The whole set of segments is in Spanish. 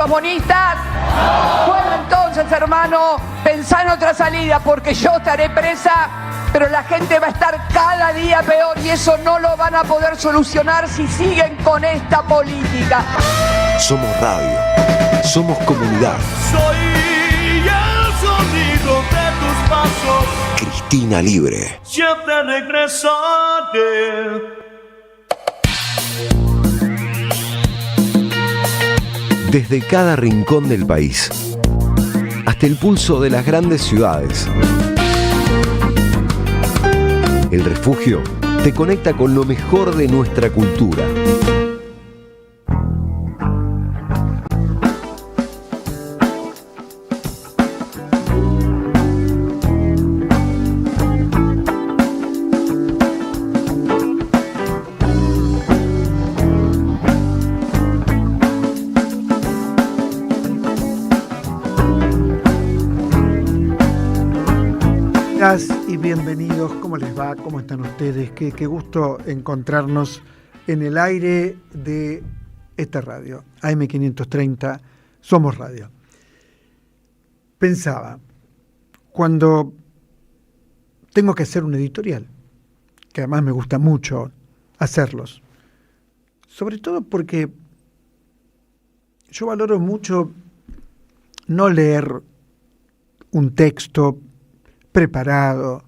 Comunistas, bueno, entonces, hermano, pensá en otra salida porque yo estaré presa, pero la gente va a estar cada día peor y eso no lo van a poder solucionar si siguen con esta política. Somos radio, somos comunidad. Soy el sonido de tus pasos. Cristina Libre. Siempre regresaré. Desde cada rincón del país, hasta el pulso de las grandes ciudades. El Refugio te conecta con lo mejor de nuestra cultura. Y bienvenidos, ¿cómo les va? ¿Cómo están ustedes? Qué gusto encontrarnos en el aire de esta radio, AM530, Somos Radio. Pensaba, cuando tengo que hacer un editorial, que además me gusta mucho hacerlos, sobre todo porque yo valoro mucho no leer un texto preparado,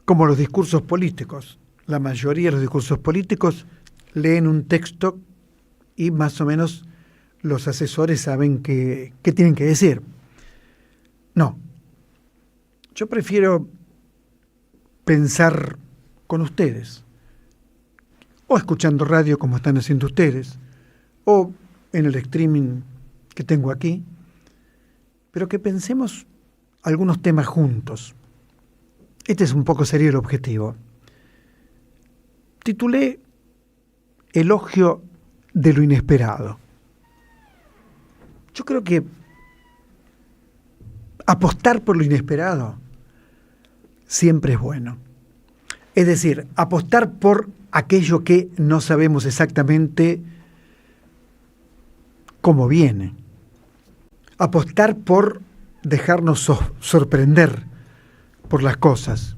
como los discursos políticos. La mayoría de los discursos políticos leen un texto y más o menos los asesores saben qué tienen que decir. No. Yo prefiero pensar con ustedes, o escuchando radio como están haciendo ustedes, o en el streaming que tengo aquí, pero que pensemos algunos temas juntos. Este es un poco serio el objetivo. Titulé Elogio de lo inesperado. Yo creo que apostar por lo inesperado siempre es bueno. Es decir, apostar por aquello que no sabemos exactamente cómo viene. Apostar por dejarnos sorprender por las cosas.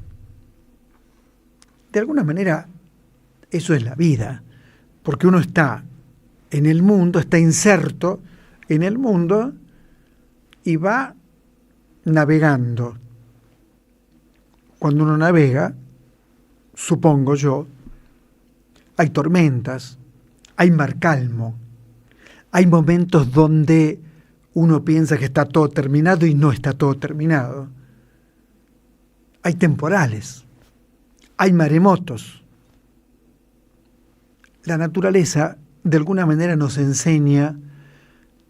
De alguna manera, eso es la vida, porque uno está en el mundo, está inserto en el mundo y va navegando. Cuando uno navega, supongo yo, hay tormentas, hay mar calmo, hay momentos donde uno piensa que está todo terminado y no está todo terminado. Hay temporales, hay maremotos. La naturaleza, de alguna manera, nos enseña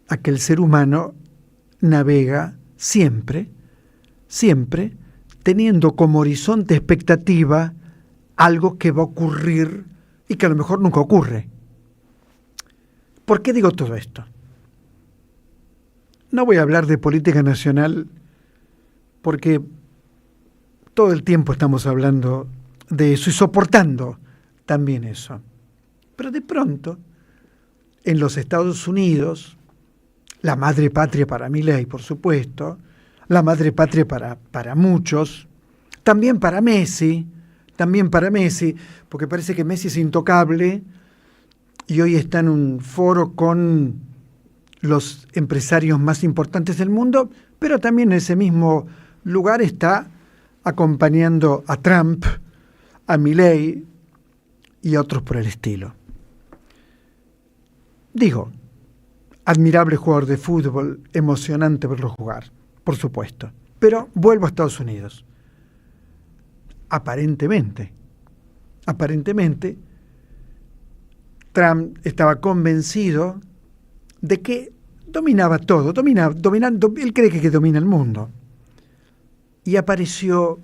a que el ser humano navega siempre, teniendo como horizonte expectativa algo que va a ocurrir y que a lo mejor nunca ocurre. ¿Por qué digo todo esto? No voy a hablar de política nacional porque todo el tiempo estamos hablando de eso y soportando también eso. Pero de pronto, en los Estados Unidos, la madre patria para Milei, por supuesto, la madre patria para muchos, también para Messi, porque parece que Messi es intocable y hoy está en un foro con los empresarios más importantes del mundo, pero también en ese mismo lugar está acompañando a Trump, a Milei y a otros por el estilo. Digo, admirable jugador de fútbol, emocionante verlo jugar, por supuesto. Pero vuelvo a Estados Unidos. Aparentemente, Trump estaba convencido de que dominaba todo, él cree que domina el mundo. Y apareció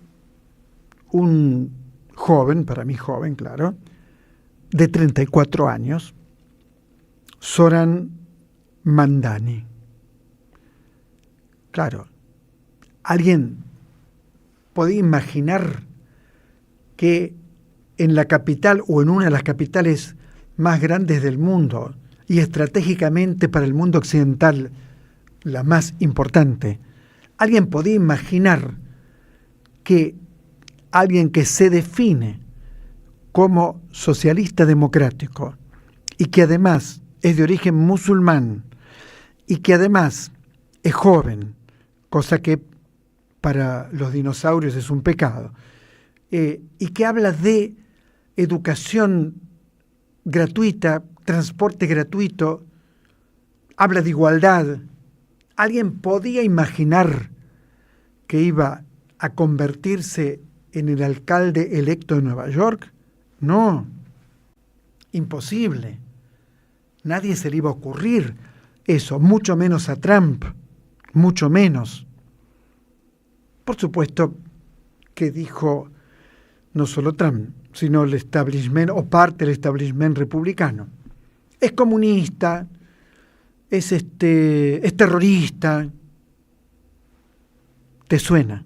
un joven, para mí joven, claro, de 34 años, Zoran Mandani. Claro, ¿alguien podía imaginar que en la capital o en una de las capitales más grandes del mundo, y estratégicamente para el mundo occidental la más importante, ¿alguien podía imaginar que alguien que se define como socialista democrático y que además es de origen musulmán y que además es joven, cosa que para los dinosaurios es un pecado, y que habla de educación gratuita, transporte gratuito, habla de igualdad? ¿Alguien podía imaginar que iba a convertirse en el alcalde electo de Nueva York? No, imposible. Nadie se le iba a ocurrir eso, mucho menos a Trump, mucho menos. Por supuesto que dijo no solo Trump, sino el establishment o parte del establishment republicano. Es comunista, es terrorista. ¿Te suena?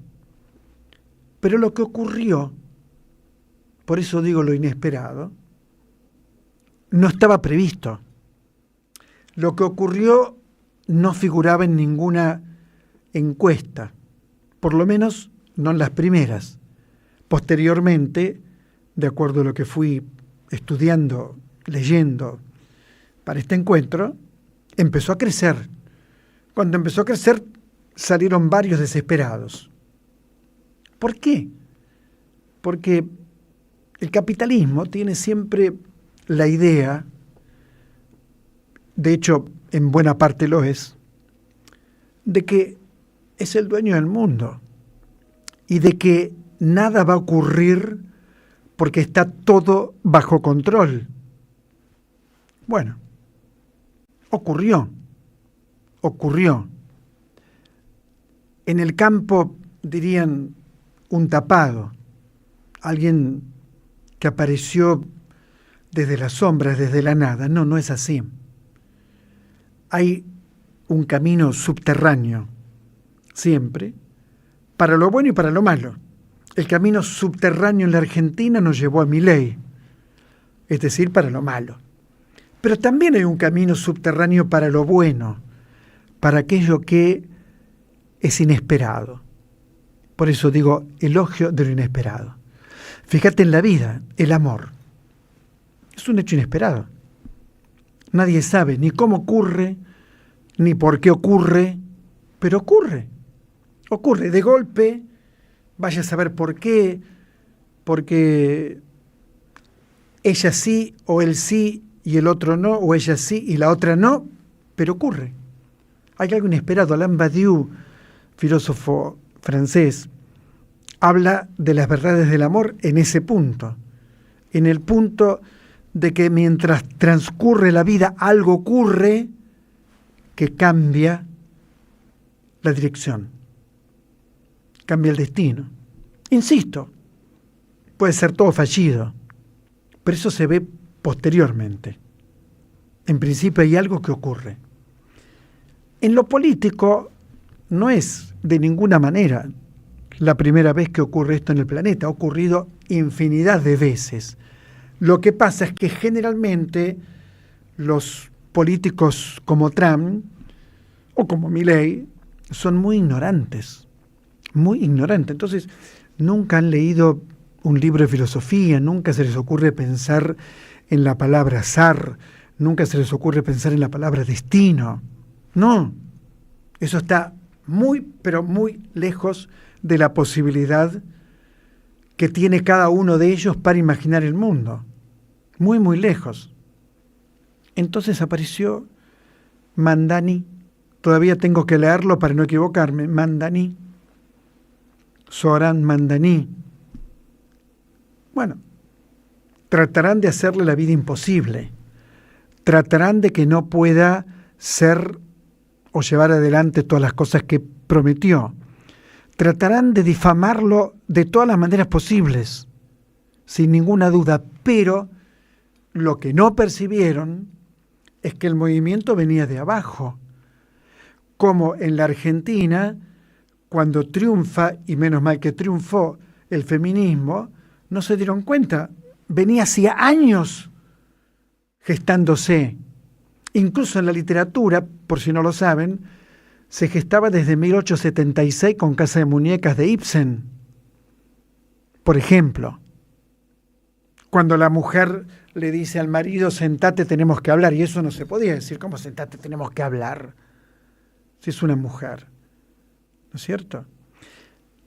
Pero lo que ocurrió, por eso digo lo inesperado, no estaba previsto. Lo que ocurrió no figuraba en ninguna encuesta, por lo menos no en las primeras. Posteriormente, de acuerdo a lo que fui estudiando, leyendo para este encuentro, empezó a crecer. Cuando empezó a crecer, salieron varios desesperados. ¿Por qué? Porque el capitalismo tiene siempre la idea, de hecho en buena parte lo es, de que es el dueño del mundo y de que nada va a ocurrir porque está todo bajo control. Bueno, ocurrió. En el campo dirían un tapado, alguien que apareció desde las sombras, desde la nada. No, no es así. Hay un camino subterráneo, siempre, para lo bueno y para lo malo. El camino subterráneo en la Argentina nos llevó a Milei, es decir, para lo malo. Pero también hay un camino subterráneo para lo bueno, para aquello que es inesperado. Por eso digo, elogio de lo inesperado. Fíjate en la vida, el amor. Es un hecho inesperado. Nadie sabe ni cómo ocurre, ni por qué ocurre, pero ocurre. Ocurre de golpe, vaya a saber por qué, porque ella sí o él sí y el otro no, o ella sí y la otra no, pero ocurre. Hay algo inesperado. Alain Badiou, filósofo francés, habla de las verdades del amor en ese punto, en el punto de que mientras transcurre la vida algo ocurre que cambia la dirección, cambia el destino. Insisto, puede ser todo fallido, pero eso se ve posteriormente. En principio hay algo que ocurre. En lo político no es de ninguna manera la primera vez que ocurre esto en el planeta, ha ocurrido infinidad de veces. Lo que pasa es que generalmente los políticos como Trump o como Milei son muy ignorantes. Entonces, nunca han leído un libro de filosofía, nunca se les ocurre pensar en la palabra azar, nunca se les ocurre pensar en la palabra destino. No, eso está muy, pero muy lejos de la posibilidad que tiene cada uno de ellos para imaginar el mundo. Muy, muy lejos. Entonces apareció Mandani, todavía tengo que leerlo para no equivocarme, Mandani, Zohran Mandani. Bueno, tratarán de hacerle la vida imposible, tratarán de que no pueda ser o llevar adelante todas las cosas que prometió, tratarán de difamarlo de todas las maneras posibles, sin ninguna duda, pero lo que no percibieron es que el movimiento venía de abajo, como en la Argentina, cuando triunfa, y menos mal que triunfó, el feminismo, no se dieron cuenta, venía hacía años gestándose. Incluso en la literatura, por si no lo saben, se gestaba desde 1876 con Casa de Muñecas de Ibsen. Por ejemplo, cuando la mujer le dice al marido, sentate, tenemos que hablar, y eso no se podía decir, ¿cómo sentate, tenemos que hablar? Si es una mujer, ¿no es cierto?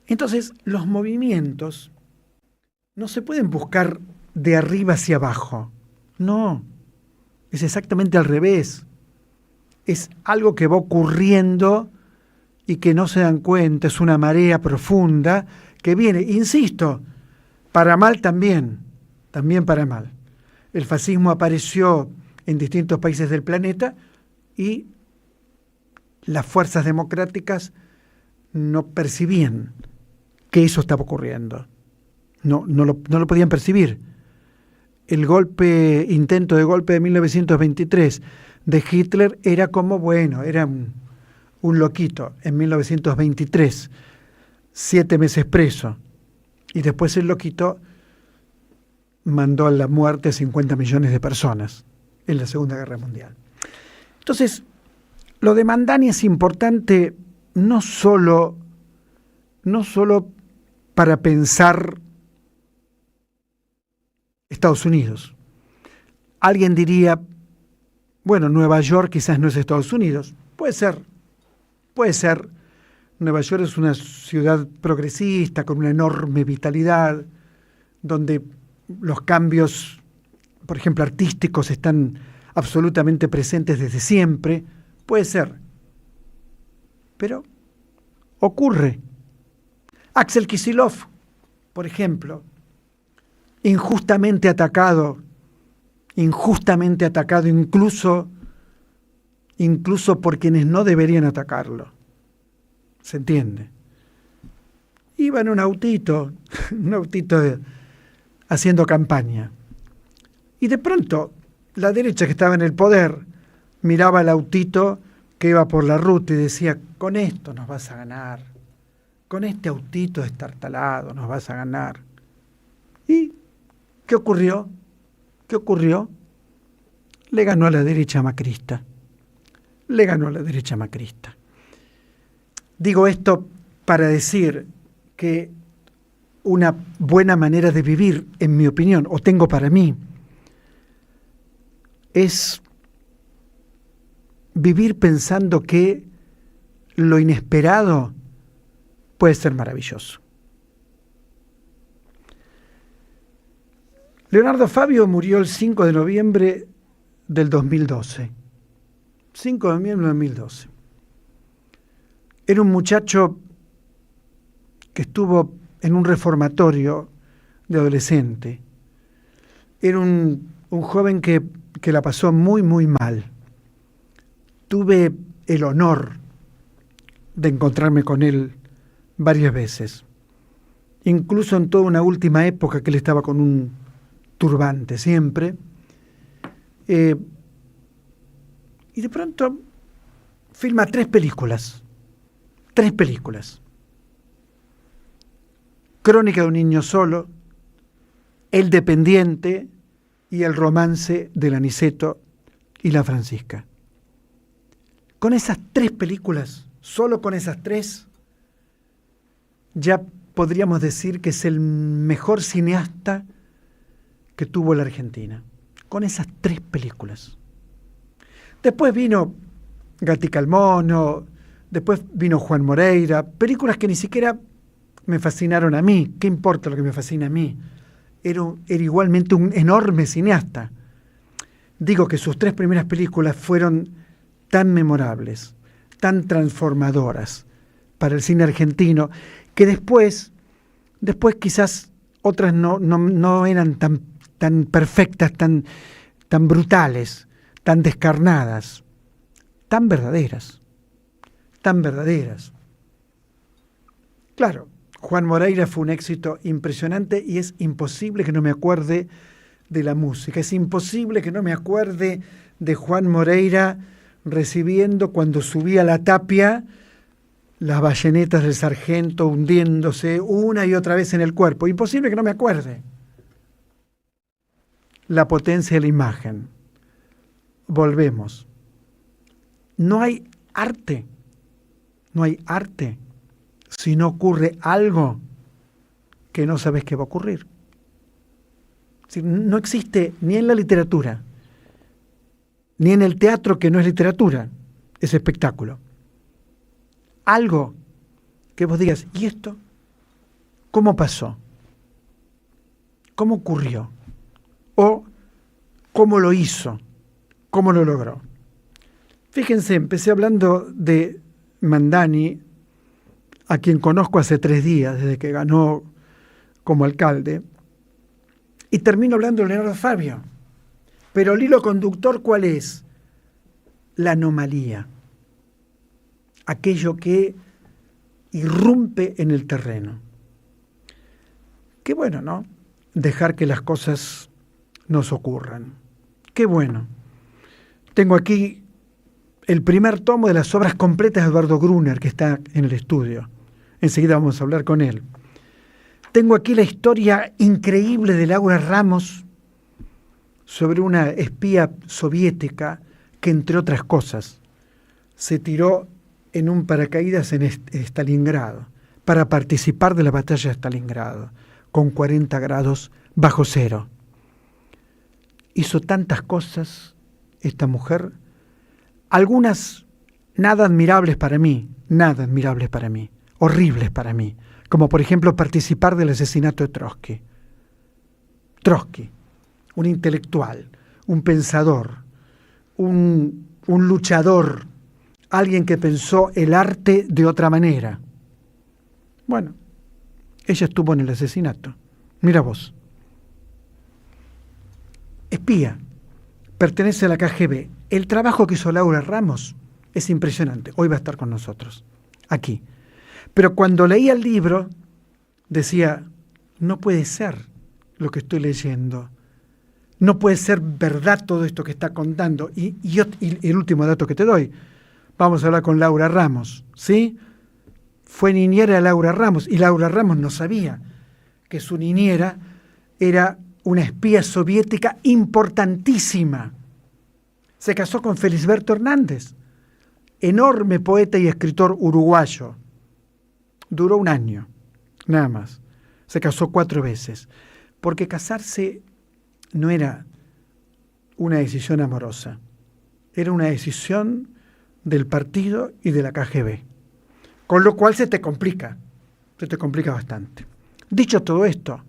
Entonces, los movimientos no se pueden buscar de arriba hacia abajo, no, es exactamente al revés. Es algo que va ocurriendo y que no se dan cuenta, es una marea profunda que viene, insisto, para mal también para mal. El fascismo apareció en distintos países del planeta y las fuerzas democráticas no percibían que eso estaba ocurriendo. No lo podían percibir. El intento de golpe de 1923 de Hitler era como, bueno, era un loquito en 1923, 7 meses preso, y después el loquito mandó a la muerte a 50 millones de personas en la Segunda Guerra Mundial. Entonces, lo de Mandani es importante no solo para pensar Estados Unidos. Alguien diría, bueno, Nueva York quizás no es Estados Unidos. Puede ser. Nueva York es una ciudad progresista con una enorme vitalidad, donde los cambios, por ejemplo, artísticos están absolutamente presentes desde siempre. Puede ser. Pero ocurre. Axel Kicillof, por ejemplo, injustamente atacado incluso por quienes no deberían atacarlo. ¿Se entiende? Iba en un autito haciendo campaña. Y de pronto, la derecha que estaba en el poder miraba el autito que iba por la ruta y decía, con esto nos vas a ganar. Con este autito destartalado nos vas a ganar. ¿Y qué ocurrió? Le ganó a la derecha macrista. Digo esto para decir que una buena manera de vivir, en mi opinión, o tengo para mí, es vivir pensando que lo inesperado puede ser maravilloso. Leonardo Fabio murió el 5 de noviembre del 2012. 5 de noviembre del 2012. Era un muchacho que estuvo en un reformatorio de adolescente. Era un joven que la pasó muy, muy mal. Tuve el honor de encontrarme con él varias veces. Incluso en toda una última época que él estaba con un turbante siempre. Y de pronto filma 3 películas. 3 películas. Crónica de un niño solo, El dependiente y El romance del Aniceto y la Francisca. Con esas 3 películas, solo con esas 3, ya podríamos decir que es el mejor cineasta que tuvo la Argentina. Con esas 3 películas. Después vino Gatica el Mono, después vino Juan Moreira, películas que ni siquiera me fascinaron a mí. ¿Qué importa lo que me fascina a mí? Era igualmente un enorme cineasta. Digo que sus 3 primeras películas fueron tan memorables, tan transformadoras para el cine argentino, que después quizás otras no eran tan perfectas, tan brutales, tan descarnadas, tan verdaderas. Claro, Juan Moreira fue un éxito impresionante y es imposible que no me acuerde de la música. Es imposible que no me acuerde de Juan Moreira recibiendo, cuando subía a la tapia, las bayonetas del sargento hundiéndose una y otra vez en el cuerpo. Imposible que no me acuerde. La potencia de la imagen. Volvemos. No hay arte si no ocurre algo que no sabes que va a ocurrir. Es decir, no existe ni en la literatura, ni en el teatro, que no es literatura, es espectáculo, algo que vos digas, ¿y esto cómo pasó? ¿Cómo ocurrió? ¿O cómo lo hizo? ¿Cómo lo logró? Fíjense, empecé hablando de Mandani, a quien conozco hace 3 días, desde que ganó como alcalde, y termino hablando de Leonardo Fabio. Pero el hilo conductor, ¿cuál es? La anomalía. Aquello que irrumpe en el terreno. Qué bueno, ¿no? Dejar que las cosas nos ocurran. Qué bueno. Tengo aquí el primer tomo de las obras completas de Eduardo Gruner, que está en el estudio. Enseguida vamos a hablar con él. Tengo aquí la historia increíble de Laura Ramos sobre una espía soviética que, entre otras cosas, se tiró en un paracaídas en Stalingrado para participar de la batalla de Stalingrado, con 40 grados bajo cero. Hizo tantas cosas esta mujer, algunas nada admirables para mí, horribles para mí, como por ejemplo participar del asesinato de Trotsky. Trotsky, un intelectual, un pensador, un luchador, alguien que pensó el arte de otra manera. Bueno, ella estuvo en el asesinato. Mira vos. Espía, pertenece a la KGB. El trabajo que hizo Laura Ramos es impresionante. Hoy va a estar con nosotros, aquí. Pero cuando leía el libro, decía, no puede ser lo que estoy leyendo. No puede ser verdad todo esto que está contando. Y el último dato que te doy, vamos a hablar con Laura Ramos, ¿sí? Fue niñera de Laura Ramos, y Laura Ramos no sabía que su niñera era una espía soviética importantísima. Se casó con Felisberto Hernández, enorme poeta y escritor uruguayo. Duró 1 año, nada más. Se casó 4 veces, porque casarse no era una decisión amorosa, era una decisión del partido y de la KGB. Con lo cual se te complica bastante. Dicho todo esto,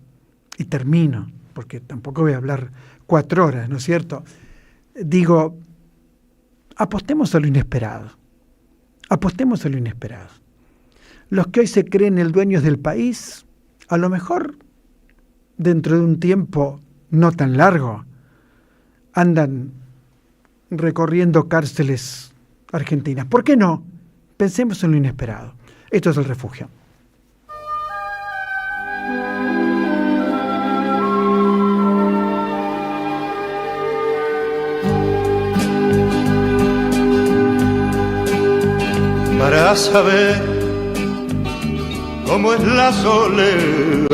y termino, porque tampoco voy a hablar 4 horas, ¿no es cierto? Digo, apostemos a lo inesperado. Los que hoy se creen el dueños del país, a lo mejor dentro de un tiempo no tan largo, andan recorriendo cárceles argentinas. ¿Por qué no? Pensemos en lo inesperado. Esto es El Refugio. Para saber cómo es la soledad